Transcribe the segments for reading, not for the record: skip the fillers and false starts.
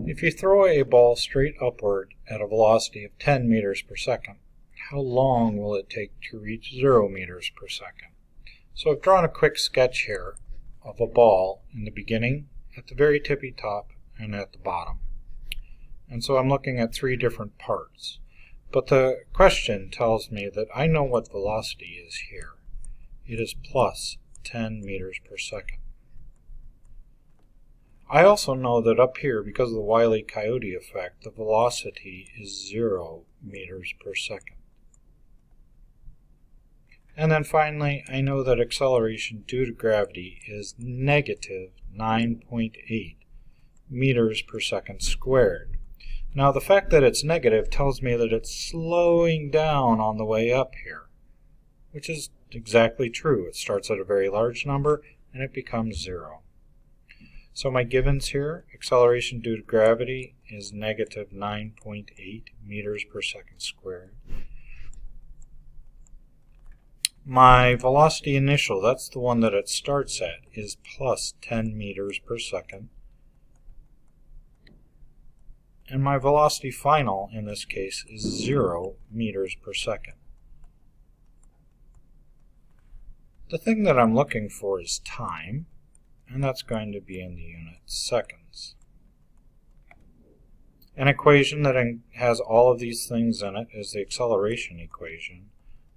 If you throw a ball straight upward at a velocity of 10 meters per second, how long will it take to reach 0 meters per second? So I've drawn a quick sketch here of a ball in the beginning, at the very tippy top, and at the bottom. And so I'm looking at three different parts. But the question tells me that I know what velocity is here. It is plus 10 meters per second. I also know that up here, because of the Wile E. Coyote effect, the velocity is 0 meters per second. And then finally, I know that acceleration due to gravity is negative 9.8 meters per second squared. Now the fact that it's negative tells me that it's slowing down on the way up here, which is exactly true. It starts at a very large number and it becomes 0. So my givens here, acceleration due to gravity is negative 9.8 meters per second squared. My velocity initial, that's the one that it starts at, is plus 10 meters per second. And my velocity final, in this case, is 0 meters per second. The thing that I'm looking for is time, and that's going to be in the unit seconds. An equation that has all of these things in it is the acceleration equation,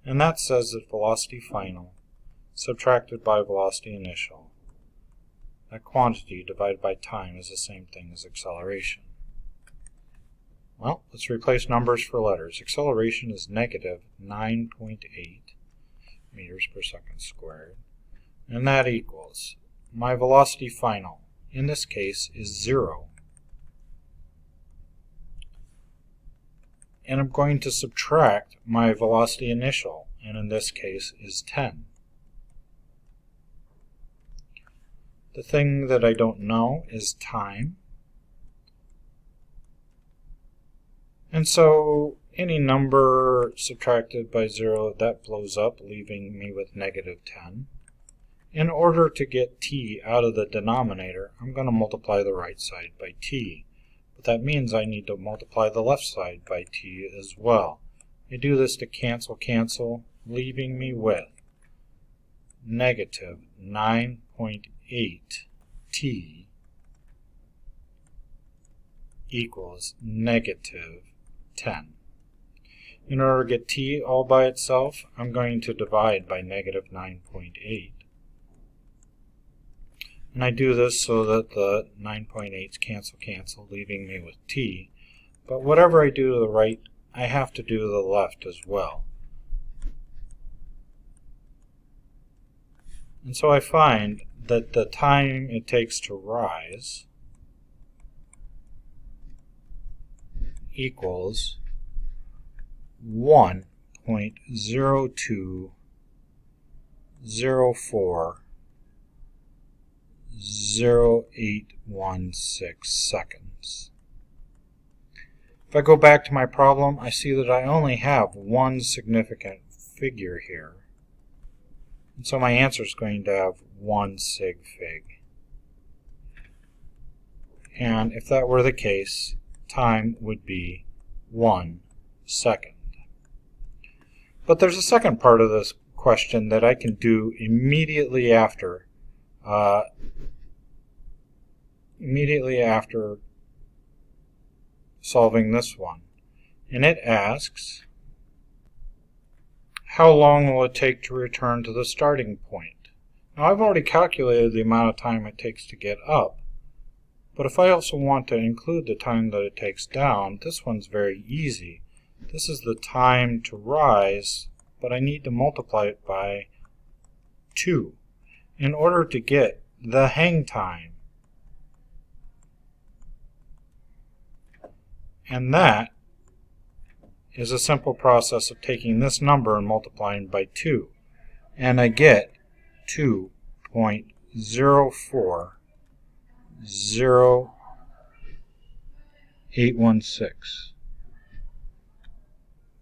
and that says that velocity final subtracted by velocity initial, that quantity divided by time, is the same thing as acceleration. Well, let's replace numbers for letters. Acceleration is negative 9.8 meters per second squared, and that equals my velocity final, in this case, is 0. And I'm going to subtract my velocity initial, and in this case is 10. The thing that I don't know is time. And so any number subtracted by 0, that blows up, leaving me with negative 10. In order to get t out of the denominator, I'm going to multiply the right side by t. But that means I need to multiply the left side by t as well. I do this to cancel, leaving me with negative 9.8 t equals negative 10. In order to get t all by itself, I'm going to divide by negative 9.8. And I do this so that the 9.8's cancel, leaving me with t. But whatever I do to the right, I have to do to the left as well. And so I find that the time it takes to rise equals 1.02040816 seconds. If I go back to my problem, I see that I only have one significant figure here. And so my answer is going to have 1 sig fig. And if that were the case, time would be 1 second. But there's a second part of this question that I can do immediately after solving this one. And it asks, how long will it take to return to the starting point? Now I've already calculated the amount of time it takes to get up, but if I also want to include the time that it takes down, this one's very easy. This is the time to rise, but I need to multiply it by 2 in order to get the hang time. And that is a simple process of taking this number and multiplying by 2. And I get 2.040816.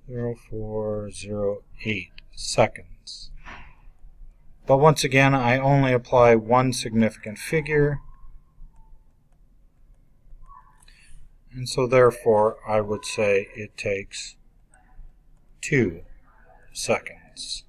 0408 seconds. But once again, I only apply one significant figure, And so therefore I would say it takes 2 seconds.